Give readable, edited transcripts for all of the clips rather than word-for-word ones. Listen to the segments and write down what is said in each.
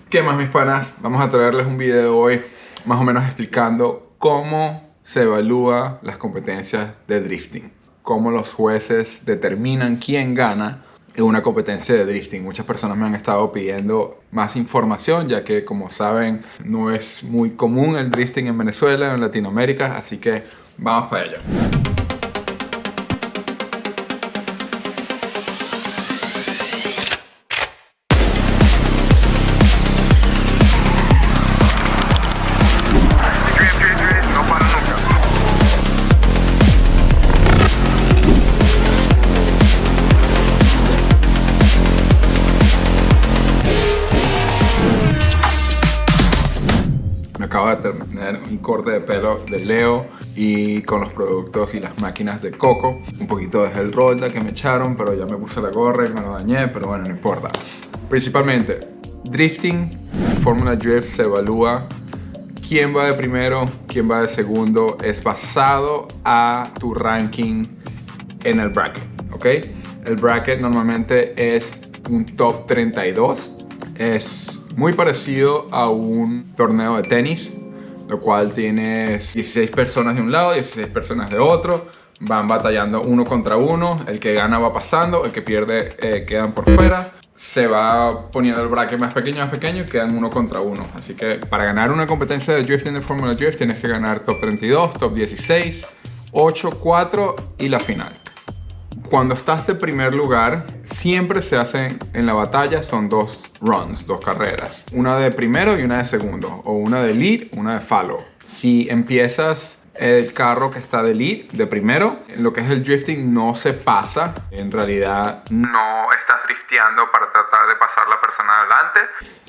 ¿Qué más, mis panas? Vamos a traerles un video hoy más o menos explicando cómo se evalúa las competencias de drifting, cómo los jueces determinan quién gana en una competencia de drifting. Muchas personas me han estado pidiendo más información, ya que, como saben, no es muy común el drifting en Venezuela, en Latinoamérica, así que vamos para ello. Acabo de terminar un corte de pelo de Leo y con los productos y las máquinas de Coco. Un poquito de gel rolda que me echaron, pero ya me puse la gorra y me lo dañé, pero bueno, no importa. Principalmente, drifting, Fórmula Drift se evalúa quién va de primero, quién va de segundo. Es basado a tu ranking en el bracket, ¿ok? El bracket normalmente es un top 32. Es muy parecido a un torneo de tenis, lo cual tienes 16 personas de un lado, 16 personas de otro, van batallando uno contra uno, el que gana va pasando, el que pierde quedan por fuera, se va poniendo el bracket más pequeño y quedan uno contra uno. Así que para ganar una competencia de drifting de Fórmula Drift tienes que ganar top 32, top 16, 8, 4 y la final. Cuando estás de primer lugar, siempre se hacen en la batalla, son dos runs, dos carreras. Una de primero y una de segundo, o una de lead, una de follow. Si empiezas el carro que está de lead, de primero, en lo que es el drifting no se pasa. En realidad no estás drifteando para tratar de pasar la persona adelante.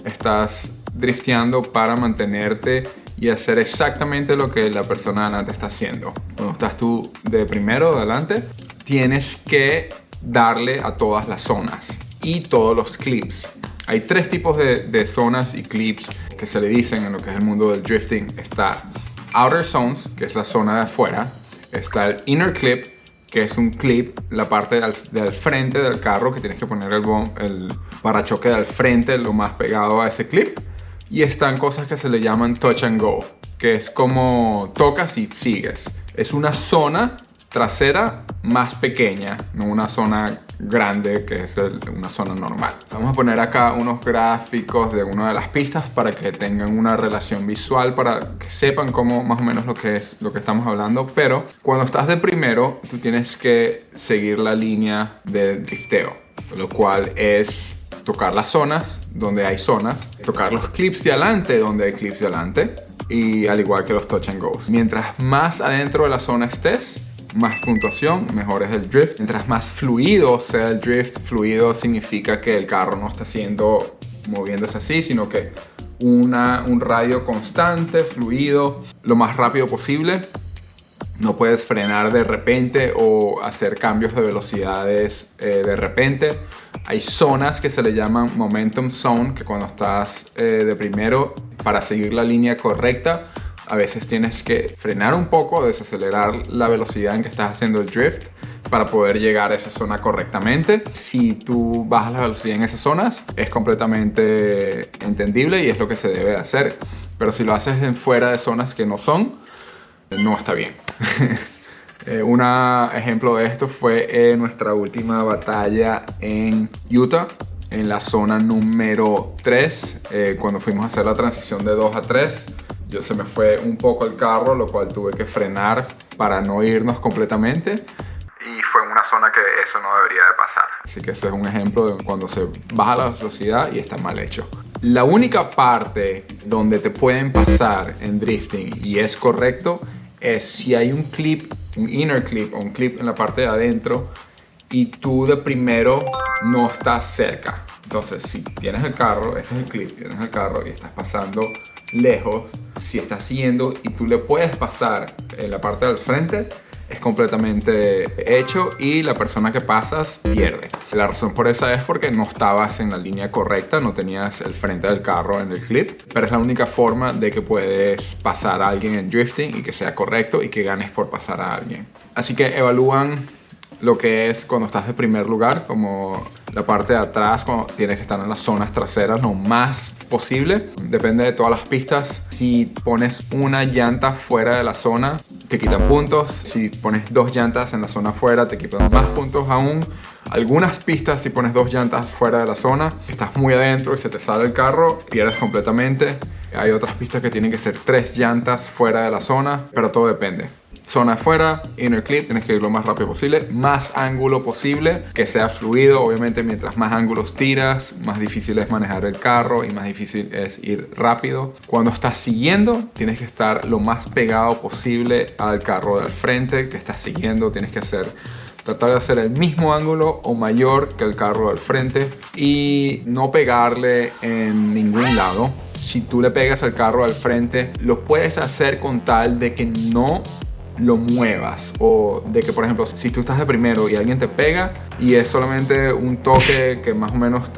Estás drifteando para mantenerte y hacer exactamente lo que la persona adelante está haciendo. Cuando estás tú de primero, adelante, tienes que darle a todas las zonas y todos los clips. Hay tres tipos de zonas y clips que se le dicen en lo que es el mundo del drifting. Está outer zones, que es la zona de afuera. Está el inner clip, que es un clip, la parte del frente del carro, que tienes que poner el parachoque del frente lo más pegado a ese clip. Y están cosas que se le llaman touch and go, que es como tocas y sigues. Es una zona trasera más pequeña, no una zona grande que es una zona normal. Vamos a poner acá unos gráficos de una de las pistas para que tengan una relación visual, para que sepan cómo más o menos lo que estamos hablando. Pero cuando estás de primero, tú tienes que seguir la línea de drifteo, lo cual es tocar las zonas donde hay zonas, tocar los clips de adelante donde hay clips de adelante, y al igual que los touch and goes. Mientras más adentro de la zona estés, más puntuación, mejor es el drift. Mientras más fluido sea el drift, fluido significa que el carro no está moviéndose así, sino que un radio constante, fluido, lo más rápido posible. No puedes frenar de repente o hacer cambios de velocidades de repente. Hay zonas que se le llaman momentum zone, que cuando estás de primero, para seguir la línea correcta, a veces tienes que frenar un poco, desacelerar la velocidad en que estás haciendo el drift para poder llegar a esa zona correctamente. Si tú bajas la velocidad en esas zonas, es completamente entendible y es lo que se debe hacer. Pero si lo haces en fuera de zonas que no son, no está bien. Un ejemplo de esto fue nuestra última batalla en Utah, en la zona número 3, cuando fuimos a hacer la transición de 2 a 3. Se me fue un poco el carro, lo cual tuve que frenar para no irnos completamente. Y fue en una zona que eso no debería de pasar. Así que ese es un ejemplo de cuando se baja la velocidad y está mal hecho. La única parte donde te pueden pasar en drifting y es correcto es si hay un clip, un inner clip o un clip en la parte de adentro y tú de primero no estás cerca. Entonces, si tienes el carro, este es el clip, tienes el carro y estás pasando lejos, si estás siguiendo y tú le puedes pasar en la parte del frente, es completamente hecho y la persona que pasas pierde. La razón por esa es porque no estabas en la línea correcta, no tenías el frente del carro en el clip, pero es la única forma de que puedes pasar a alguien en drifting y que sea correcto y que ganes por pasar a alguien. Así que evalúan lo que es cuando estás de primer lugar, como la parte de atrás, cuando tienes que estar en las zonas traseras lo más posible. Depende de todas las pistas. Si pones una llanta fuera de la zona, te quitan puntos. Si pones 2 llantas en la zona fuera, te quitan más puntos aún. Algunas pistas, si pones 2 llantas fuera de la zona, estás muy adentro y se te sale el carro, pierdes completamente. Hay otras pistas que tienen que ser 3 llantas fuera de la zona, pero todo depende. Zona afuera, inner clear, tienes que ir lo más rápido posible, más ángulo posible, que sea fluido. Obviamente, mientras más ángulos tiras, más difícil es manejar el carro y más difícil es ir rápido. Cuando estás siguiendo, tienes que estar lo más pegado posible al carro del frente que estás siguiendo. Tienes que tratar de hacer el mismo ángulo o mayor que el carro del frente y no pegarle en ningún lado. Si tú le pegas al carro al frente, lo puedes hacer con tal de que no lo muevas, o de que, por ejemplo, si tú estás de primero y alguien te pega y es solamente un toque que más o menos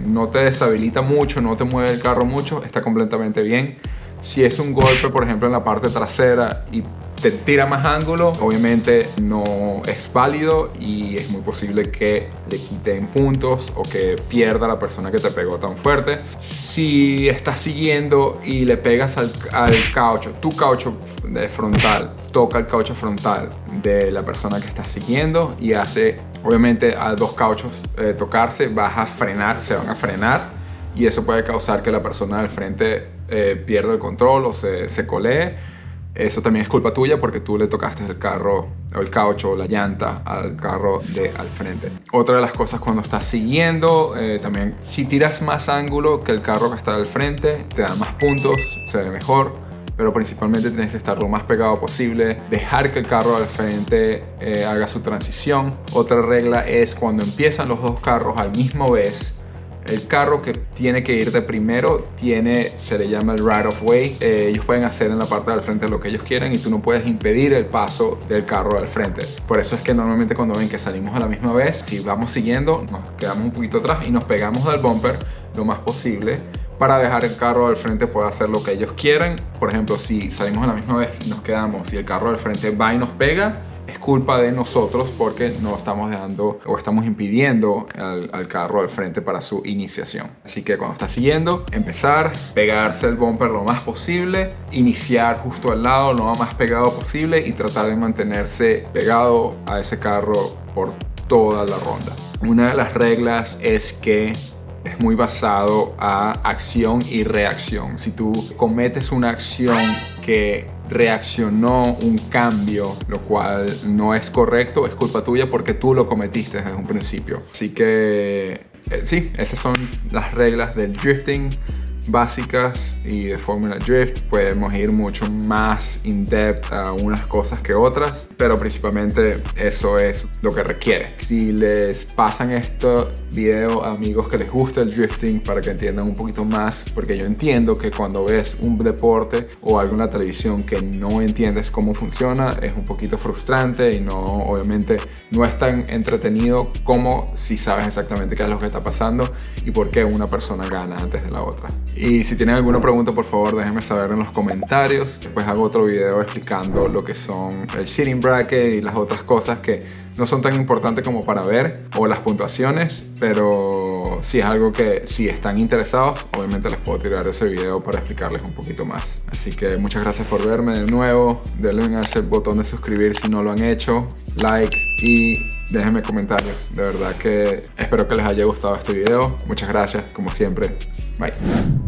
no te deshabilita mucho, no te mueve el carro mucho, está completamente bien. Si es un golpe, por ejemplo, en la parte trasera y te tira más ángulo, obviamente no es válido y es muy posible que le quiten puntos o que pierda la persona que te pegó tan fuerte. Si estás siguiendo y le pegas al caucho, tu caucho de frontal toca el caucho frontal de la persona que estás siguiendo y hace, obviamente, a 2 cauchos tocarse, vas a frenar, se van a frenar y eso puede causar que la persona del frente pierda el control o se colee. Eso también es culpa tuya porque tú le tocaste el carro o el caucho o la llanta al carro al frente. Otra de las cosas cuando estás siguiendo, también si tiras más ángulo que el carro que está al frente, te da más puntos, se ve mejor. Pero principalmente tienes que estar lo más pegado posible, dejar que el carro al frente haga su transición. Otra regla es cuando empiezan los 2 carros al mismo vez, el carro que tiene que ir de primero se le llama el right of way. Ellos pueden hacer en la parte del frente lo que ellos quieran y tú no puedes impedir el paso del carro al frente. Por eso es que normalmente cuando ven que salimos a la misma vez, si vamos siguiendo, nos quedamos un poquito atrás y nos pegamos al bumper lo más posible para dejar el carro al frente pueda hacer lo que ellos quieran. Por ejemplo, si salimos a la misma vez y nos quedamos y el carro al frente va y nos pega, es culpa de nosotros porque no estamos dejando o estamos impidiendo al carro al frente para su iniciación. Así que cuando estás siguiendo, empezar, pegarse el bumper lo más posible, iniciar justo al lado, lo más pegado posible y tratar de mantenerse pegado a ese carro por toda la ronda. Una de las reglas es que es muy basado a acción y reacción. Si tú cometes una acción que reaccionó un cambio, lo cual no es correcto, es culpa tuya porque tú lo cometiste desde un principio. Así que sí, esas son las reglas del drifting básicas y de Fórmula Drift. Podemos ir mucho más in depth a unas cosas que otras, pero principalmente eso es lo que requiere. Si les pasan este video a amigos que les gusta el drifting para que entiendan un poquito más, porque yo entiendo que cuando ves un deporte o algo en la televisión que no entiendes cómo funciona, es un poquito frustrante y obviamente no es tan entretenido como si sabes exactamente qué es lo que está pasando y por qué una persona gana antes de la otra. Y si tienen alguna pregunta, por favor déjenme saber en los comentarios. Después hago otro video explicando lo que son el seating bracket y las otras cosas que no son tan importantes como para ver, o las puntuaciones, pero si es algo que si están interesados, obviamente les puedo tirar ese video para explicarles un poquito más. Así que muchas gracias por verme de nuevo. Denle a ese botón de suscribir si no lo han hecho, like y déjenme comentarios. De verdad que espero que les haya gustado este video. Muchas gracias, como siempre. Bye.